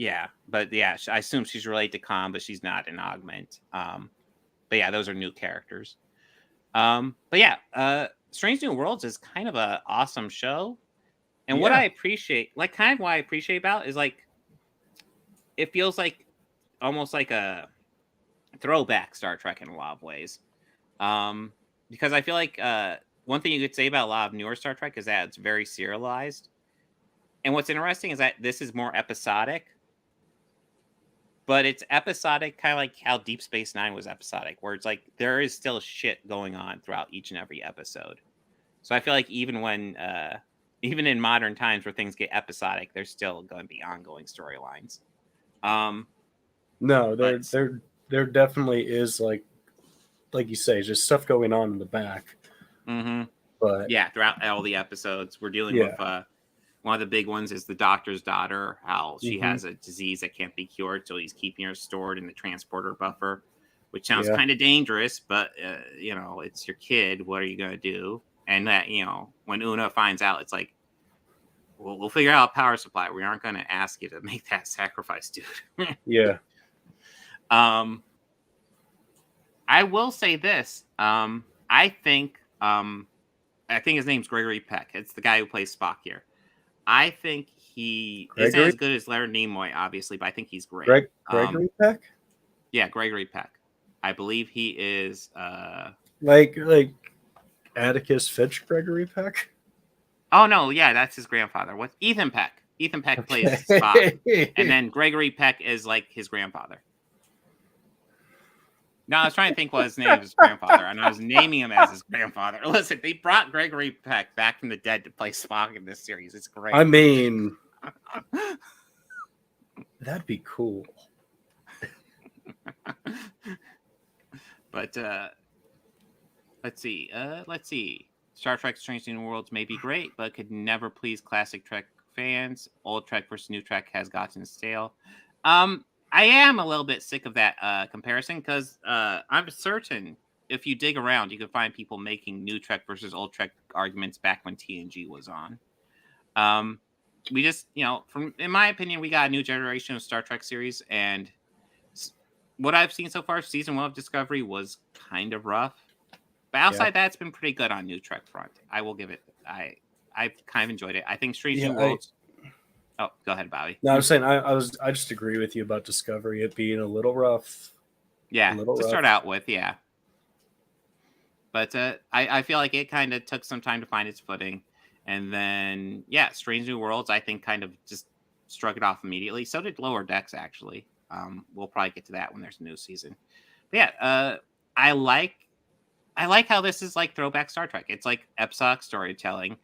Yeah, but yeah, I assume she's related to Khan, but she's not an augment. But yeah, those are new characters. But yeah, Strange New Worlds is kind of an awesome show. And what I appreciate, like kind of what I appreciate about is like, it feels like almost like a throwback Star Trek in a lot of ways. Because I feel like one thing you could say about a lot of newer Star Trek is that it's very serialized. And what's interesting is that this is more episodic. But it's episodic, kind of like how Deep Space Nine was episodic, where it's like there is still shit going on throughout each and every episode. So I feel like even in modern times where things get episodic, there's still going to be ongoing storylines. No, there definitely is like you say, just stuff going on in the back. Mm-hmm. But yeah, throughout all the episodes, we're dealing with. One of the big ones is the doctor's daughter, how she has a disease that can't be cured, so he's keeping her stored in the transporter buffer, which sounds kind of dangerous, but, it's your kid. What are you going to do? And that, when Una finds out, it's like, we'll figure out a power supply. We aren't going to ask you to make that sacrifice, dude. Yeah. I will say this. I think his name's Gregory Peck. It's the guy who plays Spock here. I think he isn't as good as Leonard Nimoy, obviously, but I think he's great. Gregory Peck? Yeah, Gregory Peck. I believe he is like Atticus Finch Gregory Peck? Oh no, yeah, that's his grandfather. What Ethan Peck. Ethan Peck plays Spock. And then Gregory Peck is like his grandfather. No, I was trying to think what his name is, his grandfather, and I was naming him as his grandfather. Listen, they brought Gregory Peck back from the dead to play Spock in this series. It's great. I mean, that'd be cool. But let's see. Star Trek Strange New Worlds may be great, but could never please classic Trek fans. Old Trek versus New Trek has gotten stale. I am a little bit sick of that comparison because I'm certain if you dig around, you can find people making New Trek versus Old Trek arguments back when TNG was on. We just, in my opinion, we got a new generation of Star Trek series, and what I've seen so far, season 1 of Discovery was kind of rough. But outside that, it's been pretty good on New Trek front. I will give it. I've kind of enjoyed it. I think Strange New Worlds. Oh, go ahead, Bobby. No, I'm saying I just agree with you about Discovery. It being a little rough. Yeah, start out with, yeah. But I feel like it kind of took some time to find its footing. And then, yeah, Strange New Worlds, I think, kind of just struck it off immediately. So did Lower Decks, actually. We'll probably get to that when there's a new season. But yeah, I like how this is like throwback Star Trek. It's like episodic storytelling.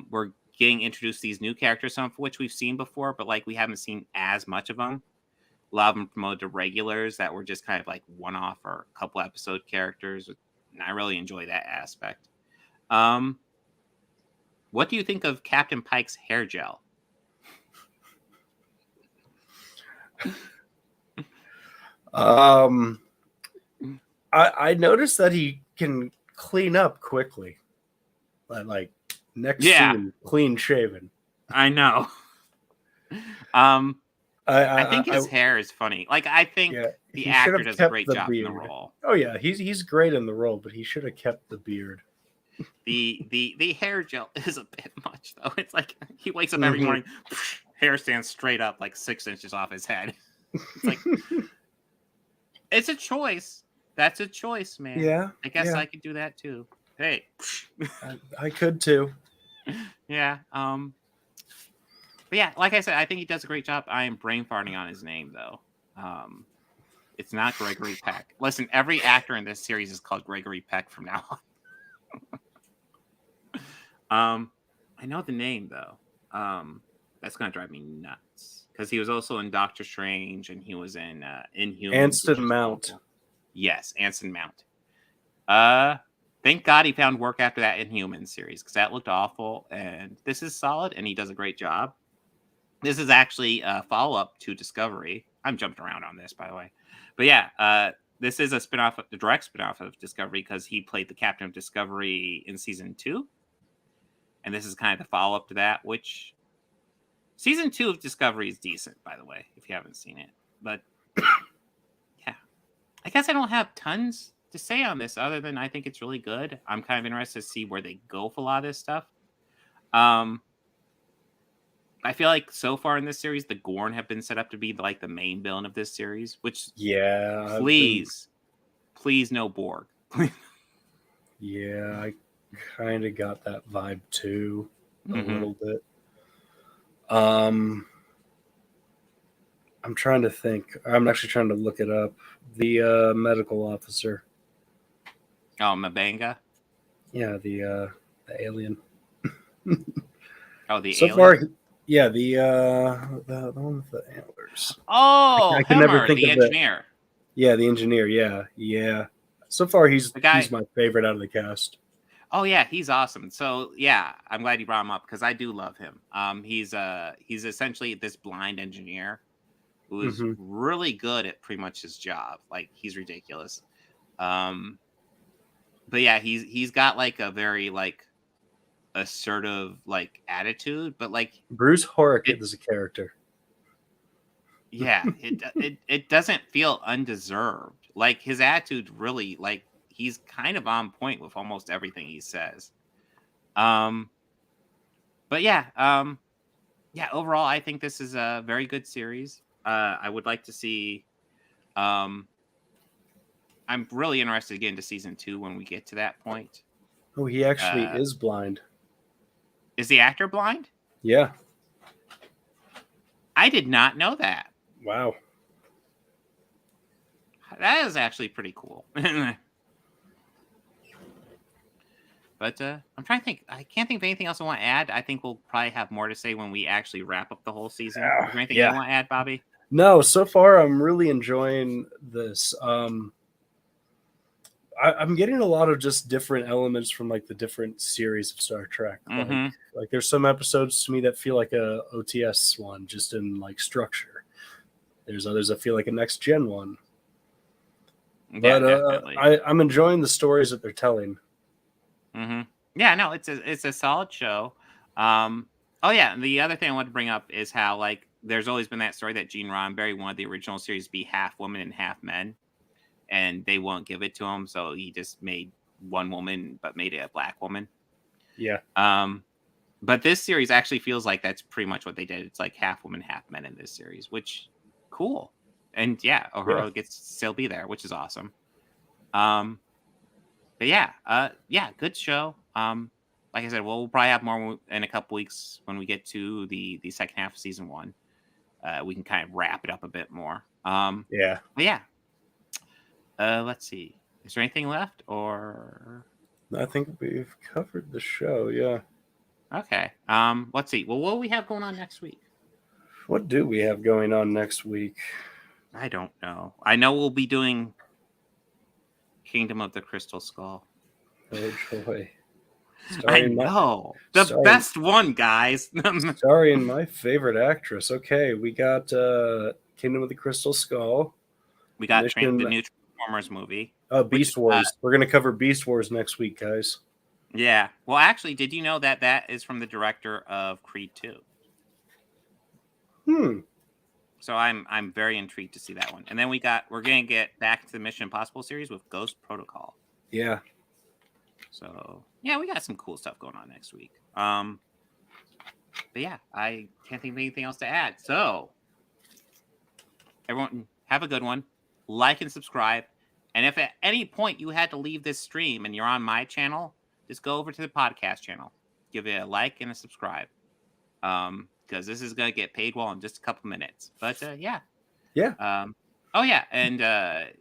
We're getting introduced to these new characters, some of which we've seen before, but like we haven't seen as much of them. A lot of them promoted to regulars that were just kind of like one-off or a couple episode characters. And I really enjoy that aspect. What do you think of Captain Pike's hair gel? I noticed that he can clean up quickly. Like next scene, clean shaven. I know. I think his hair is funny. Like I think the actor does a great job in the role. Oh yeah, he's great in the role, but he should have kept the beard. The hair gel is a bit much though. It's like he wakes up every morning, hair stands straight up like 6 inches off his head. It's like it's a choice. That's a choice, man. Yeah. I guess I could do that too. Hey. I could too. Yeah. But yeah, like I said, I think he does a great job. I am brain farting on his name though. It's not Gregory Peck. Listen, every actor in this series is called Gregory Peck from now on. I know the name though. That's gonna drive me nuts because he was also in Doctor Strange and he was in Inhumans. Anson Mount. Yes, Anson Mount. Thank God he found work after that Inhumans series because that looked awful. And this is solid, and he does a great job. This is actually a follow-up to Discovery. I'm jumping around on this, by the way. But yeah, this is a spinoff, the direct spinoff of Discovery because he played the captain of Discovery in season 2. And this is kind of the follow-up to that, which season 2 of Discovery is decent, by the way, if you haven't seen it. But yeah, I guess I don't have tons to say on this other than I think it's really good. I'm kind of interested to see where they go with a lot of this stuff. I feel like so far in this series, the Gorn have been set up to be like the main villain of this series, which please no Borg. Yeah, I kind of got that vibe too, a little bit. I'm trying to think. I'm actually trying to look it up. The medical officer. Oh, Mabanga? Yeah, the alien. Oh, the so alien? far, yeah, the one with the antlers. Oh, I can never think the of engineer. Yeah, the engineer. Yeah. So far, he's my favorite out of the cast. Oh yeah, he's awesome. So yeah, I'm glad you brought him up because I do love him. He's essentially this blind engineer who is really good at pretty much his job. Like he's ridiculous. But yeah, he's got like a very like assertive like attitude, but like Bruce Horrick is a character. Yeah, it doesn't feel undeserved. Like his attitude really like he's kind of on point with almost everything he says. But yeah, overall I think this is a very good series. I would like to see I'm really interested to get into season 2 when we get to that point. Oh, he actually is blind. Is the actor blind? Yeah. I did not know that. Wow. That is actually pretty cool. But I'm trying to think. I can't think of anything else I want to add. I think we'll probably have more to say when we actually wrap up the whole season. Is there anything you want to add, Bobby? No, so far I'm really enjoying this. I'm getting a lot of just different elements from like the different series of Star Trek. Like there's some episodes to me that feel like a OTS one, just in like structure. There's others that feel like a next gen one. But I'm enjoying the stories that they're telling. Yeah, no, it's a solid show. Oh yeah, and the other thing I want to bring up is how like there's always been that story that Gene Roddenberry wanted the original series to be half woman and half men, and they won't give it to him, so he just made one woman but made it a black woman. Yeah. But this series actually feels like that's pretty much what they did. It's like half woman, half men in this series, which cool. And yeah, Uhura gets to still be there, which is awesome. But yeah, good show. Like I said, we'll probably have more in a couple weeks when we get to the second half of season 1. we can kind of wrap it up a bit more. Yeah. But yeah. Let's see. Is there anything left, or? I think we've covered the show. Yeah. Okay. Let's see. Well, what do we have going on next week? What do we have going on next week? I don't know. I know we'll be doing Kingdom of the Crystal Skull. Oh joy! I know. The best one, guys. Starring my favorite actress. Okay, we got Kingdom of the Crystal Skull. We got the new Transformers movie. Oh, Beast Wars. We're going to cover Beast Wars next week, guys. Yeah. Well, actually, did you know that that is from the director of Creed 2? So I'm very intrigued to see that one. And then we're going to get back to the Mission Impossible series with Ghost Protocol. Yeah. So, yeah, we got some cool stuff going on next week. But yeah, I can't think of anything else to add. So, everyone, have a good one. Like and subscribe. And if at any point you had to leave this stream and you're on my channel, just go over to the podcast channel. Give it a like and a subscribe. Because this is going to get paid well in just a couple minutes. But, yeah. Yeah. Oh, yeah. And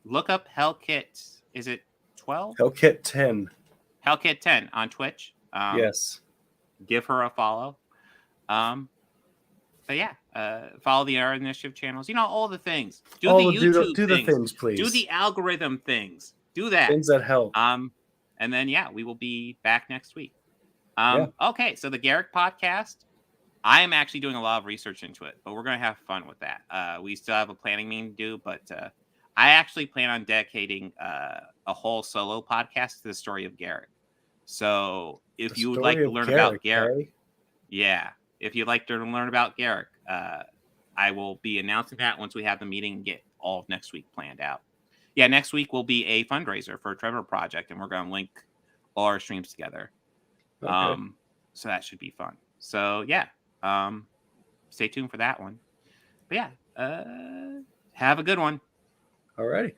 look up Hellkit. Is it 12? Hellkit 10. Hellkit 10 on Twitch. Yes. Give her a follow. But yeah, follow the Our Initiative channels. You know, all the things. Do the YouTube do the things, please. Do the algorithm things. Do that. Things that help. And then, yeah, we will be back next week. Okay, so the Garrick podcast, I am actually doing a lot of research into it, but we're going to have fun with that. We still have a planning meeting to do, but I actually plan on dedicating a whole solo podcast to the story of Garrick. So if you would like to learn about Garrick, yeah, if you'd like to learn about Garrick, I will be announcing that once we have the meeting and get all of next week planned out. Yeah, next week will be a fundraiser for a Trevor Project, and we're going to link all our streams together. Okay. So that should be fun. So yeah, stay tuned for that one. But yeah, have a good one. All righty.